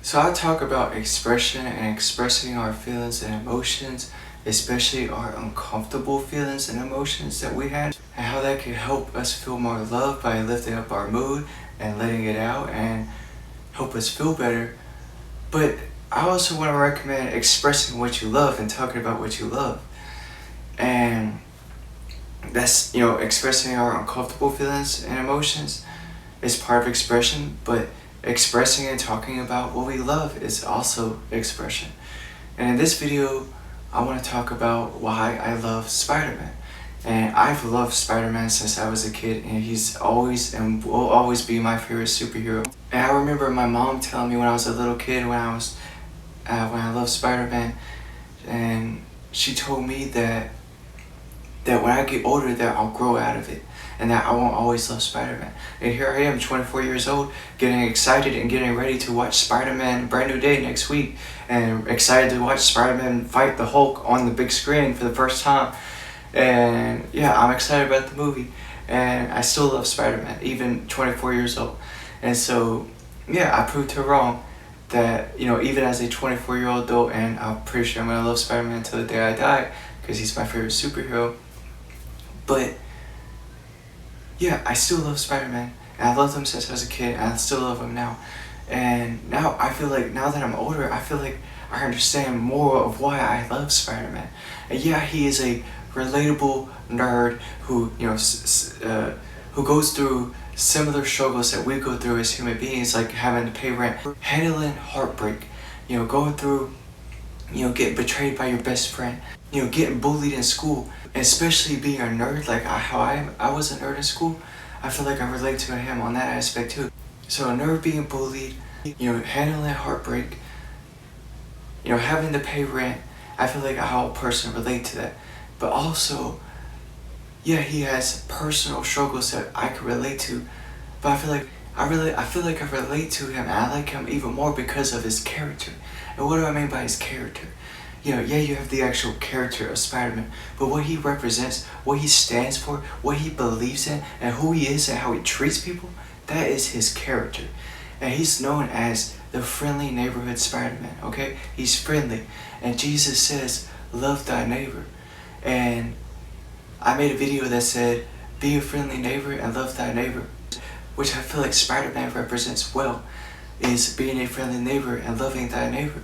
So I talk about expression and expressing our feelings and emotions, especially our uncomfortable feelings and emotions that we had, and how that can help us feel more loved by lifting up our mood and letting it out and help us feel better. But I also want to recommend expressing what you love and talking about what you love. And that's, expressing our uncomfortable feelings and emotions is part of expression, but expressing and talking about what we love is also expression. And in this video, I want to talk about why I love Spider-Man. And I've loved Spider-Man since I was a kid, and he's always and will always be my favorite superhero. And I remember my mom telling me when I was a little kid, when I loved Spider-Man, and she told me that when I get older, that I'll grow out of it, and that I won't always love Spider-Man. And here I am, 24 years old, getting excited and getting ready to watch Spider-Man Brand New Day next week, and excited to watch Spider-Man fight the Hulk on the big screen for the first time. And yeah, I'm excited about the movie, and I still love Spider-Man, even 24 years old. And so, yeah, I proved her wrong that, even as a 24-year-old adult, and I'm pretty sure I'm going to love Spider-Man until the day I die, because he's my favorite superhero. But yeah, I still love Spider-Man, and I loved him since I was a kid, and I still love him now. And now I feel like, now that I'm older, I feel like I understand more of why I love Spider-Man. And yeah, he is a relatable nerd who, who goes through similar struggles that we go through as human beings, like having to pay rent, handling heartbreak, going through, getting betrayed by your best friend, getting bullied in school, especially being a nerd, like how I was a nerd in school. I feel like I relate to him on that aspect too. So a nerd being bullied, handling heartbreak, having to pay rent, I feel like I'll personally relate to that. But also, yeah, he has personal struggles that I could relate to, but I feel like I relate to him, and I like him even more because of his character. And what do I mean by his character? Yeah, you have the actual character of Spider-Man, but what he represents, what he stands for, what he believes in, and who he is and how he treats people, that is his character. And he's known as the friendly neighborhood Spider-Man, okay? He's friendly. And Jesus says, love thy neighbor. And I made a video that said, be a friendly neighbor and love thy neighbor, which I feel like Spider-Man represents well, is being a friendly neighbor and loving thy neighbor.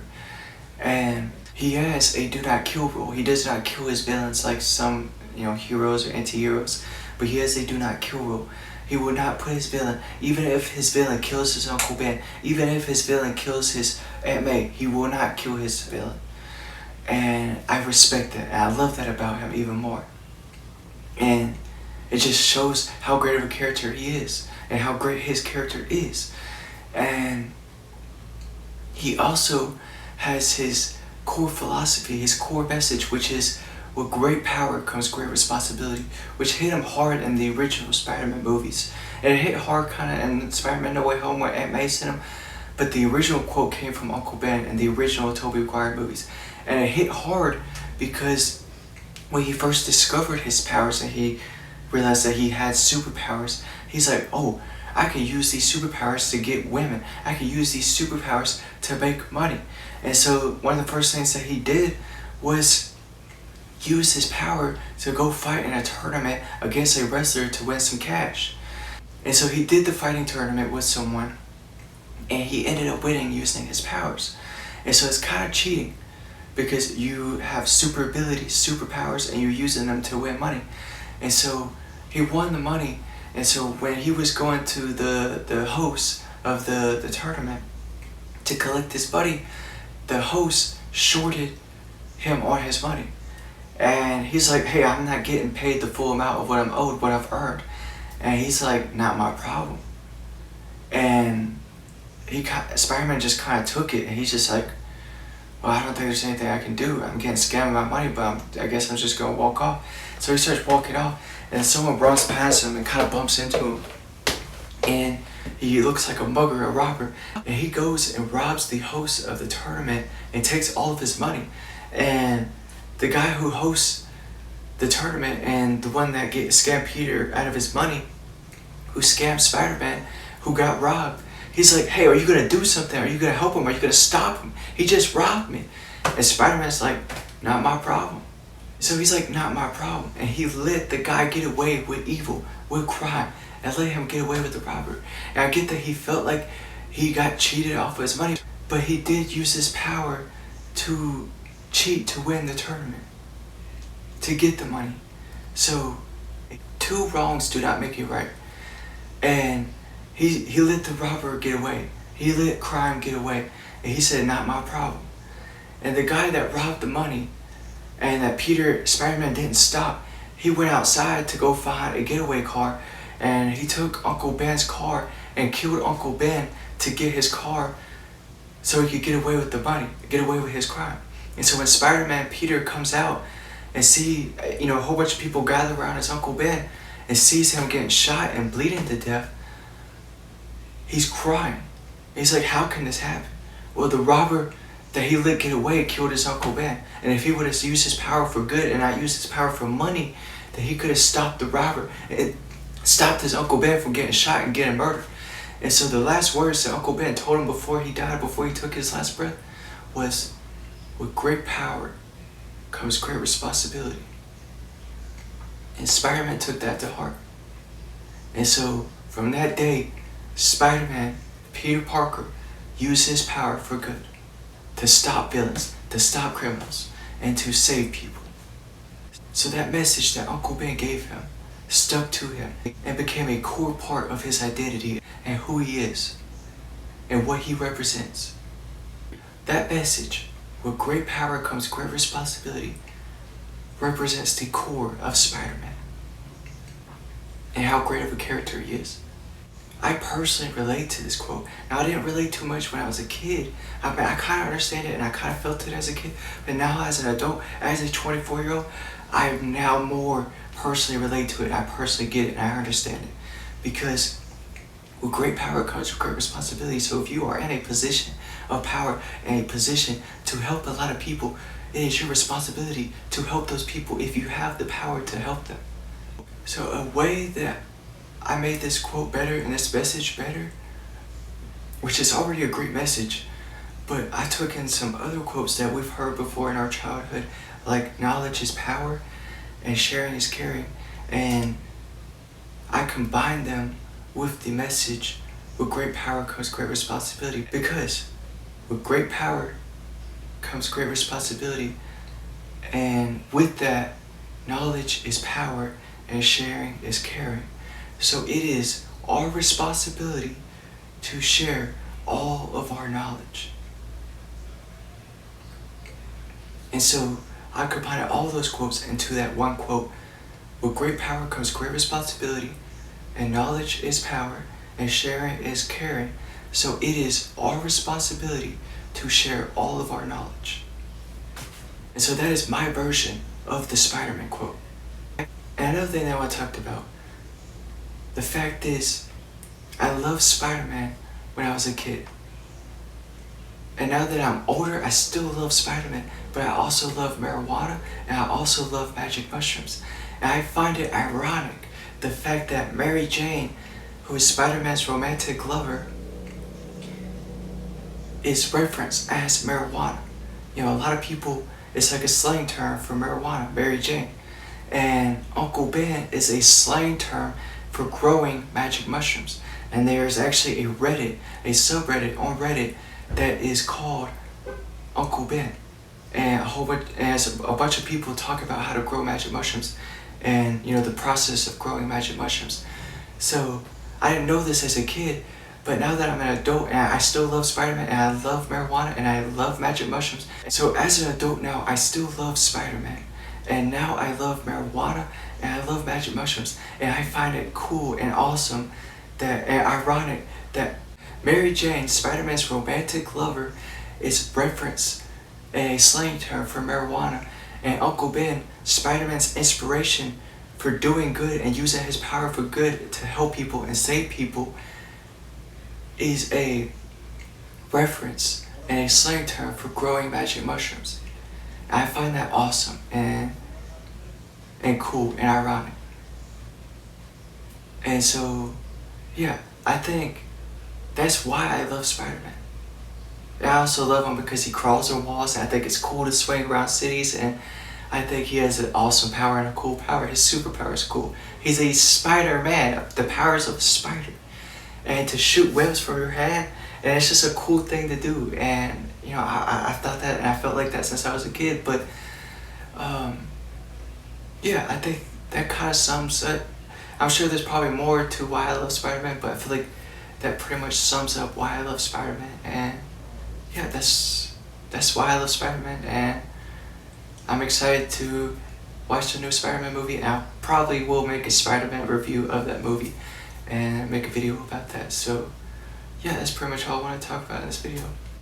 And he has a do not kill rule. He does not kill his villains like some, heroes or anti-heroes, but he has a do not kill rule. He will not put his villain, even if his villain kills his Uncle Ben, even if his villain kills his Aunt May, he will not kill his villain. And I respect that, and I love that about him even more. And it just shows how great of a character he is, and how great his character is. And he also has his core philosophy, his core message, which is, with great power comes great responsibility, which hit him hard in the original Spider-Man movies. And it hit hard kind of in Spider-Man No Way Home where Aunt May sent him, but the original quote came from Uncle Ben in the original Tobey Maguire movies. And it hit hard because when he first discovered his powers and he realized that he had superpowers, he's like, oh, I can use these superpowers to get women. I can use these superpowers to make money. And so one of the first things that he did was use his power to go fight in a tournament against a wrestler to win some cash. And so he did the fighting tournament with someone, and he ended up winning using his powers. And so it's kind of cheating, because you have super abilities, superpowers, and you're using them to win money. And so he won the money, and so when he was going to the host of the tournament to collect his money, the host shorted him on his money. And he's like, hey, I'm not getting paid the full amount of what I'm owed, what I've earned. And he's like, not my problem. And Spider-Man just kind of took it, and he's just like, well, I don't think there's anything I can do. I'm getting scammed my money, but I guess I'm just going to walk off. So he starts walking off, and someone runs past him and kind of bumps into him. And he looks like a mugger, a robber. And he goes and robs the host of the tournament and takes all of his money. And the guy who hosts the tournament and the one that scammed Peter out of his money, who scammed Spider-Man, who got robbed, He's like, hey, are you gonna do something? Are you gonna help him? Are you gonna stop him? He just robbed me. And Spider-Man's like, not my problem. So he's like, not my problem. And he let the guy get away with evil, with crime, and let him get away with the robbery. And I get that he felt like he got cheated off of his money, but he did use his power to cheat to win the tournament, to get the money. So two wrongs do not make it right. And he let the robber get away. He let crime get away. And he said, not my problem. And the guy that robbed the money and that Spider-Man didn't stop, he went outside to go find a getaway car, and he took Uncle Ben's car and killed Uncle Ben to get his car so he could get away with the money, get away with his crime. And so when Spider-Man Peter comes out and see, a whole bunch of people gather around his Uncle Ben and sees him getting shot and bleeding to death, he's crying. He's like, how can this happen? Well, the robber that he let get away killed his Uncle Ben. And if he would have used his power for good and not used his power for money, then he could have stopped the robber and stopped his Uncle Ben from getting shot and getting murdered. And so the last words that Uncle Ben told him before he died, before he took his last breath, was, with great power comes great responsibility. And Spider-Man took that to heart. And so from that day, Spider-Man, Peter Parker, used his power for good, to stop villains, to stop criminals, and to save people. So that message that Uncle Ben gave him stuck to him and became a core part of his identity and who he is and what he represents. That message, with great power comes great responsibility, represents the core of Spider-Man and how great of a character he is. I personally relate to this quote. Now, I didn't relate too much when I was a kid. I kind of understand it and I kind of felt it as a kid. But now as an adult, as a 24-year-old, I now more personally relate to it. I personally get it and I understand it. Because with great power comes great responsibility. So if you are in a position of power and a position to help a lot of people, it is your responsibility to help those people if you have the power to help them. So a way that I made this quote better and this message better, which is already a great message, but I took in some other quotes that we've heard before in our childhood, like knowledge is power and sharing is caring, and I combined them with the message, with great power comes great responsibility, because with great power comes great responsibility, and with that, knowledge is power and sharing is caring. So it is our responsibility to share all of our knowledge. And so I combined all those quotes into that one quote. With great power comes great responsibility, and knowledge is power, and sharing is caring. So it is our responsibility to share all of our knowledge. And so that is my version of the Spider-Man quote. And another thing that I want to talk about, the fact is, I loved Spider-Man when I was a kid. And now that I'm older, I still love Spider-Man, but I also love marijuana, and I also love magic mushrooms. And I find it ironic, the fact that Mary Jane, who is Spider-Man's romantic lover, is referenced as marijuana. A lot of people, it's like a slang term for marijuana, Mary Jane. And Uncle Ben is a slang term for growing magic mushrooms. And there's actually a subreddit on Reddit that is called Uncle Ben. And a bunch of people talk about how to grow magic mushrooms and the process of growing magic mushrooms. So I didn't know this as a kid, but now that I'm an adult and I still love Spider-Man and I love marijuana and I love magic mushrooms. So as an adult now, I still love Spider-Man. And now I love marijuana and I love magic mushrooms. And I find it cool and awesome and ironic that Mary Jane, Spider-Man's romantic lover, is referenced in a slang term for marijuana. And Uncle Ben, Spider-Man's inspiration for doing good and using his power for good to help people and save people, is a reference and a slang term for growing magic mushrooms. I find that awesome and cool and ironic. And so, yeah, I think that's why I love Spider-Man. I also love him because he crawls on walls, and I think it's cool to swing around cities, and I think he has an awesome power and a cool power. His superpower is cool. He's a Spider-Man, the powers of a spider. And to shoot webs from your hand, and it's just a cool thing to do. And, you know, I thought that, and I felt like that since I was a kid, but, yeah, I think that kind of sums it. I'm sure there's probably more to why I love Spider-Man, but I feel like that pretty much sums up why I love Spider-Man. And yeah, that's why I love Spider-Man, and I'm excited to watch the new Spider-Man movie, and I probably will make a Spider-Man review of that movie and make a video about that. So yeah, that's pretty much all I want to talk about in this video.